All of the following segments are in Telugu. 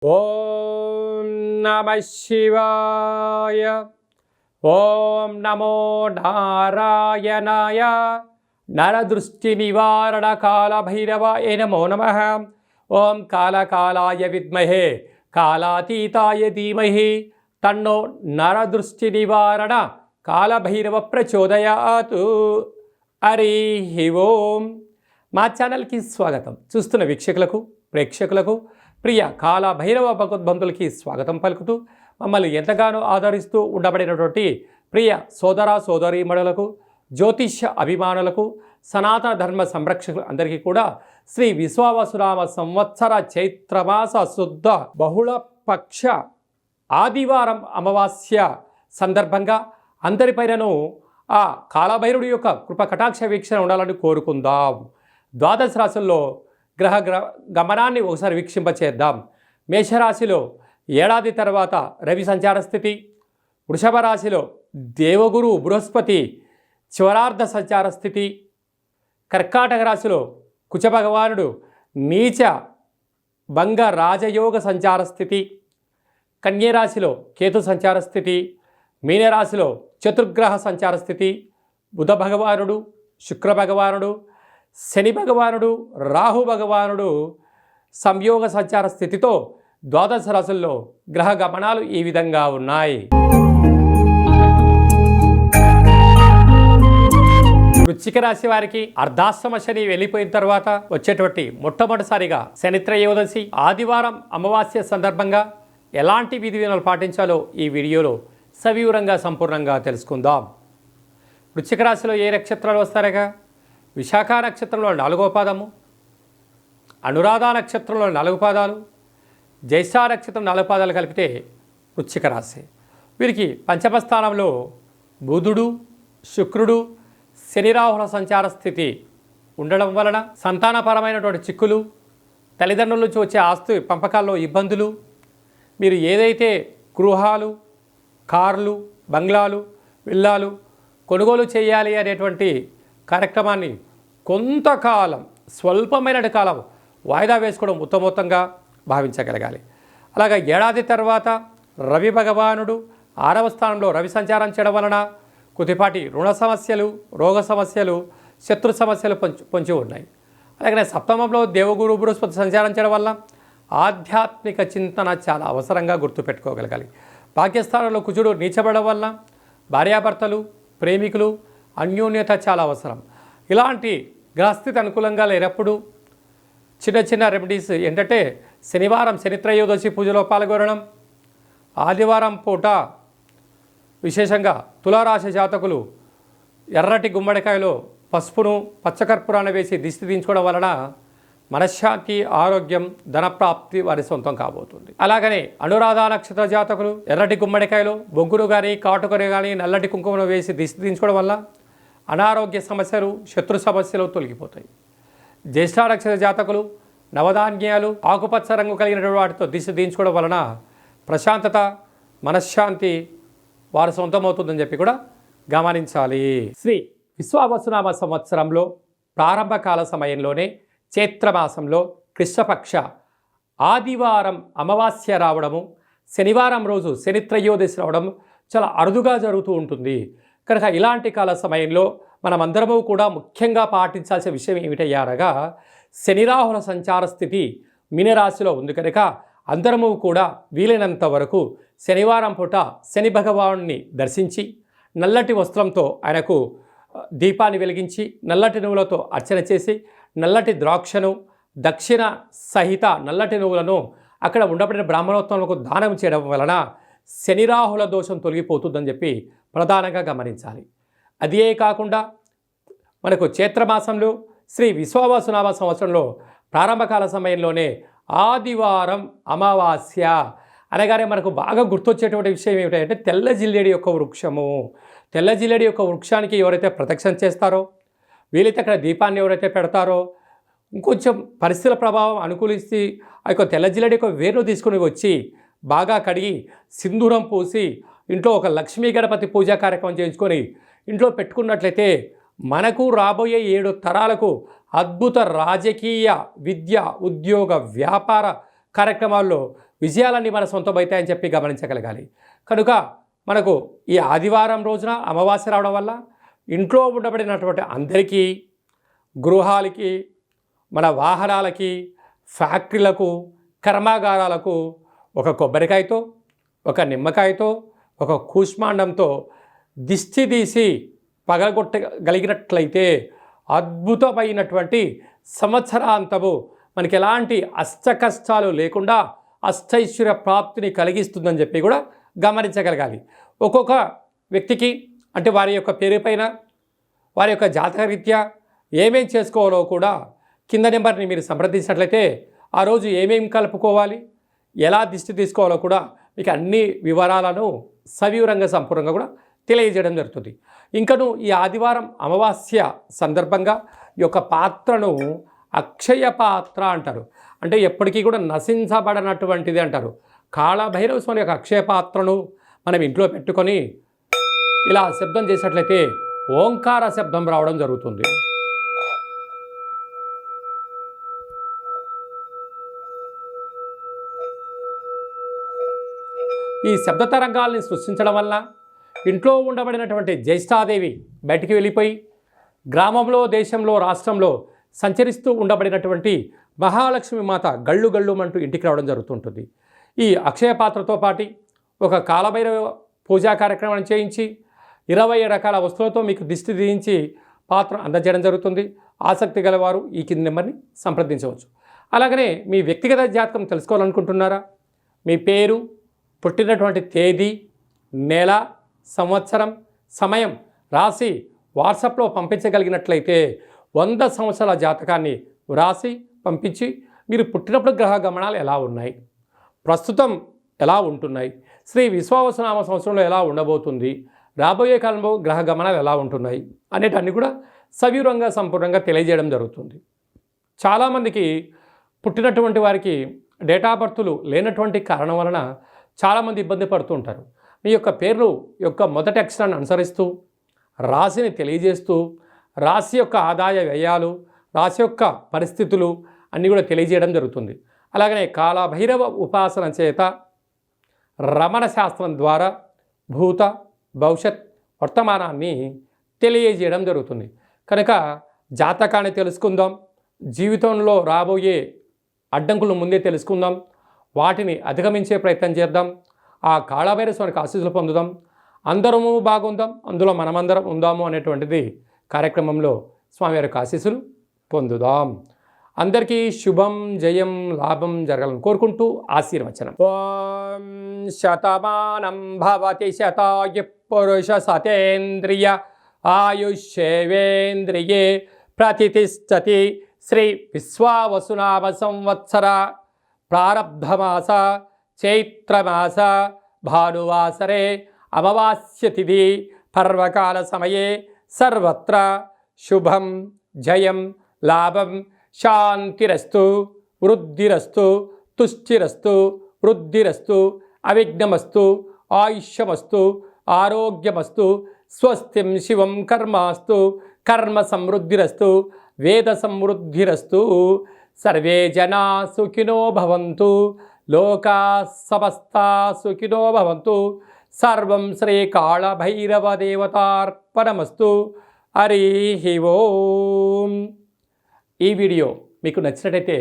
ఓం నమ శివాయ. ఓం నమో నారాయణాయ. నరదృష్టి నివారణ కాళభైరవాయ నమో నమః. ఓం కాళకాలాయ విద్మహే కాళాతీతాయ ధీమహి తన్నో నరదృష్టి నివారణ కాళభైరవ ప్రచోదయాతు. హరి ఓం. మా ఛానల్కి స్వాగతం. చూస్తున్న వీక్షకులకు ప్రేక్షకులకు ప్రియ కాళభైరవ భగవద్బంధులకి స్వాగతం పలుకుతూ మమ్మల్ని ఎంతగానో ఆదరిస్తూ ఉండబడినటువంటి ప్రియ సోదర సోదరీమణులకు జ్యోతిష్య అభిమానులకు సనాతన ధర్మ సంరక్షకులు అందరికీ కూడా శ్రీ విశ్వావసునామ సంవత్సర చైత్రమాస శుద్ధ బహుళ పక్ష ఆదివారం అమావాస్య సందర్భంగా అందరిపైనను ఆ కాళభైరుడి యొక్క కృప కటాక్ష వీక్షణ ఉండాలని కోరుకుందాం. ద్వాదశ రాశుల్లో గ్రహ గమనాన్ని ఒకసారి వీక్షింపచేద్దాం. మేషరాశిలో ఏడాది తర్వాత రవి సంచార స్థితి, వృషభ రాశిలో దేవగురు బృహస్పతి చివరార్ధ సంచార స్థితి, కర్కాటక రాశిలో కుచ భగవానుడు నీచ భంగ రాజయోగ సంచార స్థితి, కన్యరాశిలో కేతు సంచార స్థితి, మీనరాశిలో చతుర్గ్రహ సంచార స్థితి, బుధ భగవానుడు శుక్ర భగవానుడు శని భగవానుడు రాహు భగవానుడు సంయోగ సంచార స్థితితో ద్వాదశ రాశుల్లో గ్రహ గమనాలు ఈ విధంగా ఉన్నాయి. వృశ్చిక రాశి వారికి అర్ధాశ్రమ శని వెళ్ళిపోయిన తర్వాత వచ్చేటువంటి మొట్టమొదటిసారిగా శని త్రయోదశి ఆదివారం అమావాస్య సందర్భంగా ఎలాంటి విధి విధానాలు పాటించాలో ఈ వీడియోలో సవివరంగా సంపూర్ణంగా తెలుసుకుందాం. వృశ్చిక రాశిలో ఏ నక్షత్రాలు వస్తారగా? విశాఖ నక్షత్రంలో 4వ పాదము, అనురాధ నక్షత్రంలో 4 పాదాలు, జ్యేష్ఠ నక్షత్రం 4 పాదాలు కలిపితే వృశ్చిక రాశి. వీరికి పంచమ స్థానంలో బుధుడు శుక్రుడు శని రాహుల సంచార స్థితి ఉండడం వలన సంతానపరమైనటువంటి చిక్కులు, తల్లిదండ్రుల నుంచి వచ్చే ఆస్తి పంపకాల్లో ఇబ్బందులు, మీరు ఏదైతే గృహాలు కార్లు బంగ్లాలు విల్లాలు కొనుగోలు చేయాలి అనేటువంటి కార్యక్రమాన్ని కొంతకాలం స్వల్పమైన కాలం వాయిదా వేసుకోవడం ఉత్తమోత్తంగా భావించగలగాలి. అలాగే ఏడాది తర్వాత రవి భగవానుడు 6వ స్థానంలో రవి సంచారం చేయడం వలన కొద్దిపాటి రుణ సమస్యలు రోగ సమస్యలు శత్రు సమస్యలు పొంచి ఉన్నాయి. అలాగే సప్తమంలో దేవగురు బృహస్పతి సంచారం చేయడం వల్ల ఆధ్యాత్మిక చింతన చాలా అవసరంగా గుర్తుపెట్టుకోగలగాలి. భాగ్యస్థానంలో కుజుడు నీచబడడం వల్ల భార్యాభర్తలు ప్రేమికులు అన్యోన్యత చాలా అవసరం. ఇలాంటి గ్రహస్థితి అనుకూలంగా లేనప్పుడు చిన్న చిన్న రెమెడీస్ ఏంటంటే శనివారం శని త్రయోదశి పూజలో పాల్గొనడం, ఆదివారం పూట విశేషంగా తులారాశి జాతకులు ఎర్రటి గుమ్మడికాయలో పసుపును పచ్చకర్పూరాన్ని వేసి దిష్టి దించుకోవడం వలన మనశ్శాంతి ఆరోగ్యం ధనప్రాప్తి వారి సొంతం కాబోతుంది. అలాగనే అనురాధ నక్షత్ర జాతకులు ఎర్రటి గుమ్మడికాయలో బొగ్గును కానీ కాటుకను కానీ నల్లటి కుంకుమను వేసి దిష్టి దించుకోవడం వల్ల అనారోగ్య సమస్యలు శత్రు సమస్యలు తొలగిపోతాయి. జ్యేష్ఠ నక్షత్ర జాతకులు నవధాన్యాలు ఆకుపచ్చ రంగు కలిగినటువంటి వాటితో దిష్టి దించుకోవడం వలన ప్రశాంతత మనశ్శాంతి వారి సొంతమవుతుందని చెప్పి కూడా గమనించాలి. శ్రీ విశ్వావసునామ సంవత్సరంలో ప్రారంభకాల సమయంలోనే చైత్రమాసంలో కృష్ణపక్ష ఆదివారం అమావాస్య రావడము, శనివారం రోజు శని త్రయోదశి రావడం చాలా అరుదుగా జరుగుతూ ఉంటుంది. కనుక ఇలాంటి కాల సమయంలో మనమందరము కూడా ముఖ్యంగా పాటించాల్సిన విషయం ఏమిటయ్యారగా శని రాహుల సంచార స్థితి మీనరాశిలో ఉంది. కనుక అందరము కూడా వీలైనంత వరకు శనివారం పూట శని భగవానుని దర్శించి నల్లటి వస్త్రంతో ఆయనకు దీపాన్ని వెలిగించి నల్లటి నువ్వులతో అర్చన చేసి నల్లటి ద్రాక్షను దక్షిణ సహిత నల్లటి నువ్వులను అక్కడ ఉండబడిన బ్రాహ్మణోత్తములకు దానం చేయడం వలన శనిరాహుల దోషం తొలగిపోతుందని చెప్పి ప్రధానంగా గమనించాలి. అదే కాకుండా మనకు చైత్రమాసంలో శ్రీ విశ్వావసునామ సంవత్సరంలో ప్రారంభకాల సమయంలోనే ఆదివారం అమావాస్య అనగానే మనకు బాగా గుర్తొచ్చేటువంటి విషయం ఏమిటంటే తెల్ల జిల్లేడి యొక్క వృక్షము. తెల్ల జిల్లేడి యొక్క వృక్షానికి ఎవరైతే ప్రదక్షిణ చేస్తారో వీలైతే అక్కడ దీపాన్ని ఎవరైతే పెడతారో ఇంకొంచెం పరిస్థితుల ప్రభావం అనుకూలిస్తే ఆ యొక్క తెల్ల జిల్లేడి యొక్క వేరును తీసుకుని వచ్చి బాగా కడిగి సింధూరం పూసి ఇంట్లో ఒక లక్ష్మీ గణపతి పూజా కార్యక్రమం చేయించుకొని ఇంట్లో పెట్టుకున్నట్లయితే మనకు రాబోయే 7 తరాలకు అద్భుత రాజకీయ విద్య ఉద్యోగ వ్యాపార కార్యక్రమాల్లో విజయాలన్నీ మన సొంతమవుతాయని చెప్పి గమనించగలగాలి. కనుక మనకు ఈ ఆదివారం రోజున అమావాస్య రావడం వల్ల ఇంట్లో ఉండబడినటువంటి అందరికీ, గృహాలకి, మన వాహనాలకి, ఫ్యాక్టరీలకు, కర్మాగారాలకు ఒక కొబ్బరికాయతో, ఒక నిమ్మకాయతో, ఒక కూష్మాండంతో దిష్టి తీసి పగలగొట్టగలిగినట్లయితే అద్భుతమైనటువంటి సంవత్సరాంతము మనకి ఎలాంటి అష్టకష్టాలు లేకుండా అష్టైశ్వర్య ప్రాప్తిని కలిగిస్తుందని చెప్పి కూడా గమనించగలగాలి. ఒక్కొక్క వ్యక్తికి అంటే వారి యొక్క పేరు పైన, వారి యొక్క జాతకరీత్యా ఏమేం చేసుకోవాలో కూడా కింద నెంబర్ని మీరు సంప్రదించినట్లయితే ఆ రోజు ఏమేం కలుపుకోవాలి, ఎలా దిష్టి తీసుకోవాలో కూడా మీకు అన్ని వివరాలను సవివరంగా సంపూర్ణంగా కూడా తెలియజేయడం జరుగుతుంది. ఇంకను ఈ ఆదివారం అమావాస్య సందర్భంగా ఈ యొక్క పాత్రను అక్షయ పాత్ర అంటారు. అంటే ఎప్పటికీ కూడా నశించబడనటువంటిది అంటారు. కాళభైరవ స్వామి యొక్క అక్షయ పాత్రను మనం ఇంట్లో పెట్టుకొని ఇలా శబ్దం చేసినట్లయితే ఓంకార శబ్దం రావడం జరుగుతుంది. ఈ శబ్ద తరంగాల్ని సృష్టించడం వల్ల ఇంట్లో ఉండబడినటువంటి జ్యేష్ఠాదేవి బయటికి వెళ్ళిపోయి గ్రామంలో, దేశంలో, రాష్ట్రంలో సంచరిస్తూ ఉండబడినటువంటి మహాలక్ష్మి మాత గళ్ళు గళ్ళుమంటూ ఇంటికి రావడం జరుగుతుంటుంది. ఈ అక్షయ పాత్రతో పాటు ఒక కాలభైరవ పూజా కార్యక్రమాన్ని చేయించి 20 రకాల వస్తువులతో మీకు దిష్టి తీయించి పాత్ర అందజేయడం జరుగుతుంది. ఆసక్తి గలవారు ఈ కింది నెంబర్ని సంప్రదించవచ్చు. అలాగనే మీ వ్యక్తిగత జాతకం తెలుసుకోవాలనుకుంటున్నారా? మీ పేరు, పుట్టినటువంటి తేదీ, నెల, సంవత్సరం, సమయం రాసి వాట్సాప్లో పంపించగలిగినట్లయితే 100 సంవత్సరాల జాతకాన్ని వ్రాసి పంపించి మీరు పుట్టినప్పుడు గ్రహ గమనాలు ఎలా ఉన్నాయి, ప్రస్తుతం ఎలా ఉంటున్నాయి, శ్రీ విశ్వావసునామ సంవత్సరంలో ఎలా ఉండబోతుంది, రాబోయే కాలంలో గ్రహ గమనాలు ఎలా ఉంటున్నాయి అనేటన్నీ కూడా సవివరంగా సంపూర్ణంగా తెలియజేయడం జరుగుతుంది. చాలామందికి పుట్టినటువంటి వారికి డేటా బర్తులు లేనటువంటి కారణం వలన చాలామంది ఇబ్బంది పడుతూ ఉంటారు. మీ యొక్క పేర్లు యొక్క మొదటి అక్షరాన్ని అనుసరిస్తూ రాశిని తెలియజేస్తూ రాశి యొక్క ఆదాయ వ్యయాలు, రాశి యొక్క పరిస్థితులు అన్నీ కూడా తెలియజేయడం జరుగుతుంది. అలాగనే కాలభైరవ ఉపాసన చేత రమణ శాస్త్రం ద్వారా భూత, భవిష్యత్, వర్తమానాన్ని తెలియజేయడం జరుగుతుంది. కనుక జాతకాన్ని తెలుసుకుందాం, జీవితంలో రాబోయే అడ్డంకులు ముందే తెలుసుకుందాం, వాటిని అధిగమించే ప్రయత్నం చేద్దాం, ఆ కాళభైరవ స్వామికి ఆశీస్సులు పొందుదాం, అందరము బాగుందాం, అందులో మనమందరం ఉందాము అనేటువంటిది కార్యక్రమంలో స్వామివారి యొక్క ఆశీస్సులు పొందుదాం. అందరికీ శుభం, జయం, లాభం జరగాలని కోరుకుంటూ ఆశీర్వచనం. ఓం శతమానం భవతి శతాయు పురుష సతేంద్రియ ఆయుష్యేవేంద్రియే ప్రతిష్టతి. శ్రీ విశ్వావసునామ సంవత్సర ప్రారబ్ధమాస చైత్రమాస భానువాసరే అమావాస్య తిథి పర్వకాల సమయే సర్వత్ర శుభం, జయం, లాభం, శాంతిరస్తు, వృద్ధిరస్తు, తుష్టిరస్తు, వృద్ధిరస్తు, అవిఘ్నమస్తు, ఆయుష్యమస్తు, ఆరోగ్యమస్తు, స్వస్తిం శివం కర్మాస్తు, కర్మ సమృద్ధిరస్తు, వేద సమృద్ధిరస్తు. సర్వే జనా సుఖినో భవంతు, లోకా సమస్తా సుఖినో భవంతు. సర్వం శ్రీ కాళభైరవ దేవతార్పణమస్తు. హరి ఓం. ఈ వీడియో మీకు నచ్చినట్టయితే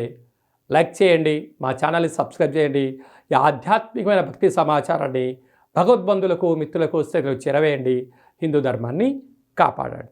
లైక్ చేయండి, మా ఛానల్ని సబ్స్క్రైబ్ చేయండి. ఈ ఆధ్యాత్మికమైన భక్తి సమాచారాన్ని భగవద్బంధులకు, మిత్రులకు చేరవేయండి. హిందూ ధర్మాన్ని కాపాడండి.